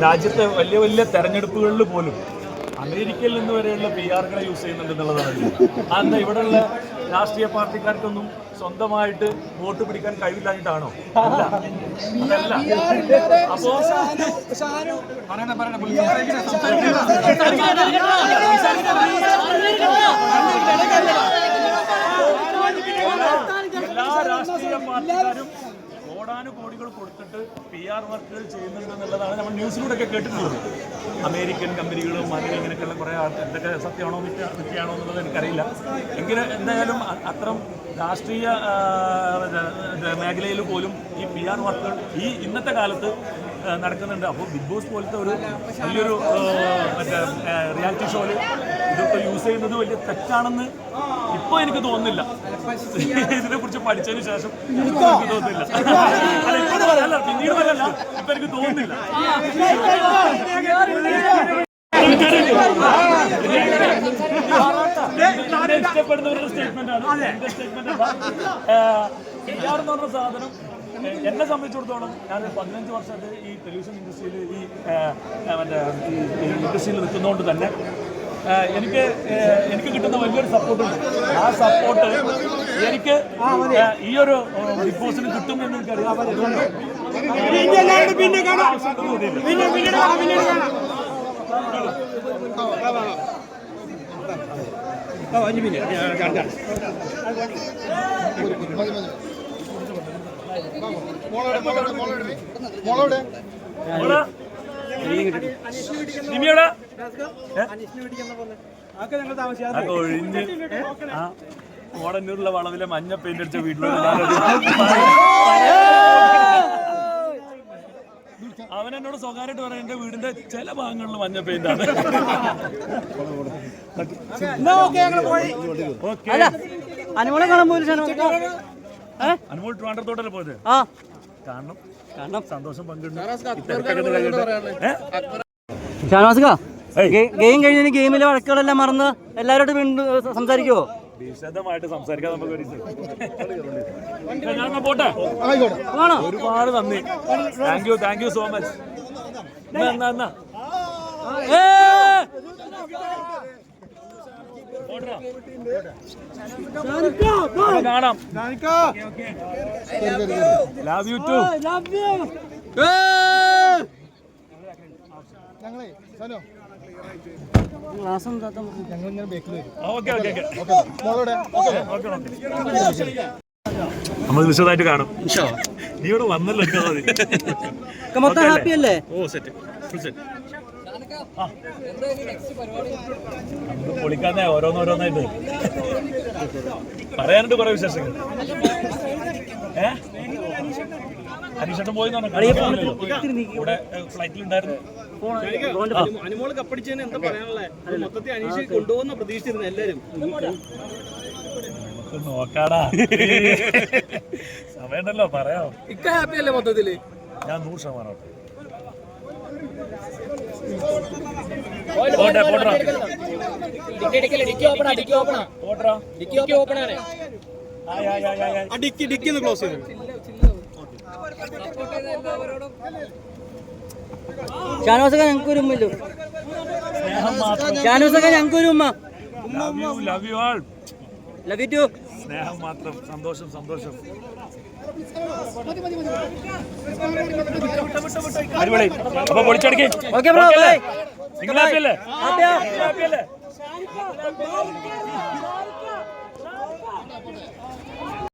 രാജ്യത്തെ വലിയ വലിയ തെരഞ്ഞെടുപ്പുകളിൽ പോലും അമേരിക്കയിൽ നിന്ന് വരെയുള്ള PR-കളെ യൂസ് ചെയ്യുന്നുണ്ട് എന്നുള്ളതാണ്. അതെന്താ ഇവിടെയുള്ള രാഷ്ട്രീയ പാർട്ടിക്കാർക്കൊന്നും സ്വന്തമായിട്ട് വോട്ട് പിടിക്കാൻ കഴിവില്ലാഞ്ഞിട്ടാണോ? അല്ല, അതല്ല. അപ്പോ എല്ലാ രാഷ്ട്രീയ പാർട്ടിക്കാരും കോടാനുകോടികൾ കൊടുത്തിട്ട് PR വർക്കുകൾ ചെയ്യുന്നുണ്ട് എന്നുള്ളതാണ് നമ്മൾ ന്യൂസിലൂടെയൊക്കെ കേട്ടിട്ടുള്ളത്. അമേരിക്കൻ കമ്പനികളും അല്ലെങ്കിൽ ഇങ്ങനെയൊക്കെയുള്ള കുറേ ആൾക്കാർ എന്തൊക്കെ സത്യമാണോ മിഥ്യയാണോ എന്നുള്ളത് എനിക്കറിയില്ല. എങ്കിലും എന്തായാലും അത്തരം രാഷ്ട്രീയ മേഖലയിൽ പോലും ഈ PR വർക്കുകൾ ഈ ഇന്നത്തെ കാലത്ത് നടക്കുന്നുണ്ട്. അപ്പോൾ ബിഗ് ബോസ് പോലത്തെ ഒരു വലിയൊരു മറ്റേ റിയാലിറ്റി ഷോയിൽ ഇതൊക്കെ യൂസ് ചെയ്യുന്നത് വലിയ തെറ്റാണെന്ന് ഇപ്പോൾ എനിക്ക് തോന്നുന്നില്ല. ഇതിനെക്കുറിച്ച് പഠിച്ചതിന് ശേഷം എനിക്ക് തോന്നുന്നില്ല. അല്ല പിന്നീട് വരല്ല, ഇപ്പം എനിക്ക് തോന്നുന്നില്ല. ഇഷ്ടപ്പെടുന്നവരുടെ സ്റ്റേറ്റ്മെന്റ് ആണ്. എന്റെ സ്റ്റേറ്റ്മെന്റ് PR എന്ന് പറഞ്ഞ സാധനം എന്നെ സംബന്ധിച്ചിടത്തോളം ഞാൻ 15 വർഷമായിട്ട് ഈ ടെലിവിഷൻ ഇൻഡസ്ട്രിയിൽ ഈ മറ്റേ ഈ ഇൻഡസ്ട്രിയിൽ നിൽക്കുന്നതുകൊണ്ട് തന്നെ എനിക്ക് കിട്ടുന്ന വലിയൊരു സപ്പോർട്ടുണ്ട്. ആ സപ്പോർട്ട് എനിക്ക് ഈ ഒരു ബിഗ് ബോസിന് കിട്ടും എന്ന് എനിക്കറിയാം. ഒഴിഞ്ഞ് ഓടന്നൂരിലെ വളവിലെ മഞ്ഞ പെയിന്റ് അടിച്ച വീട്ടിലോട്ട് അവൻ എന്നോട് സ്വകാര്യമായിട്ട് പറയാം, എന്റെ വീടിന്റെ ചില ഭാഗങ്ങളിൽ മഞ്ഞ പെയിന്റ് ആണ്. അനുമോൾ ട്രിവാൻഡ്രത്തോട്ടല്ലേ പോയത്? കാരണം സന്തോഷം പങ്കിടുന്നു. ഗെയിം കഴിഞ്ഞ ഗെയിമിലെ വഴക്കുകളെല്ലാം മറന്ന് എല്ലാവരോടും വീണ്ടും സംസാരിക്കുവോ? വിശദമായിട്ട് സംസാരിക്കാൻ നമുക്ക് പോട്ടെ. ഒരുപാട് നന്ദി. Thank you so much. കാണാം. Love you too. നമ്മൾ വിശദമായിട്ട് കാണും. നീ ഇവിടെ വന്നല്ലോ. Oh set full set. പൊളിക്കാന്നേ ഓരോന്നോരോന്നായിട്ട് പറയാനുണ്ട് കുറെ വിശേഷങ്ങൾ. അനീഷേട്ടൻ പോയി ഇവിടെ ഫ്ലൈറ്റിലുണ്ടായിരുന്നു. അനുമോള് കപ്പടിച്ചതിന് എന്താ പറയാനുള്ളത്? മൊത്തത്തിൽ അനീഷ് കൊണ്ടുപോകുന്ന പ്രതീക്ഷിച്ചിരുന്നു എല്ലാരും. നോക്കാടാ, സമയമുണ്ടല്ലോ പറയാം. ഇക്ക ഹാപ്പി അല്ലേ മൊത്തത്തില്? ഞാൻ 100% ഡിക്കി ക്ലോസ് ചെയ്തു. ഷാനോസൊക്കെ ഞങ്ങൾക്കൊരു ഉമ്മല്ലോ. ഷാനോസൊക്കെ ഞങ്ങൾക്കൊരു ഉമ്മ. Love you all. Love you too. സ്നേഹം മാത്രം. സന്തോഷം സന്തോഷം. അടിപൊളി. അപ്പൊ പൊളിച്ചടക്കി. Okay bro, bye. നിങ്ങൾ ഹാപ്പി അല്ലേ? ഹാപ്പിയാ. ഹാപ്പി അല്ലേ?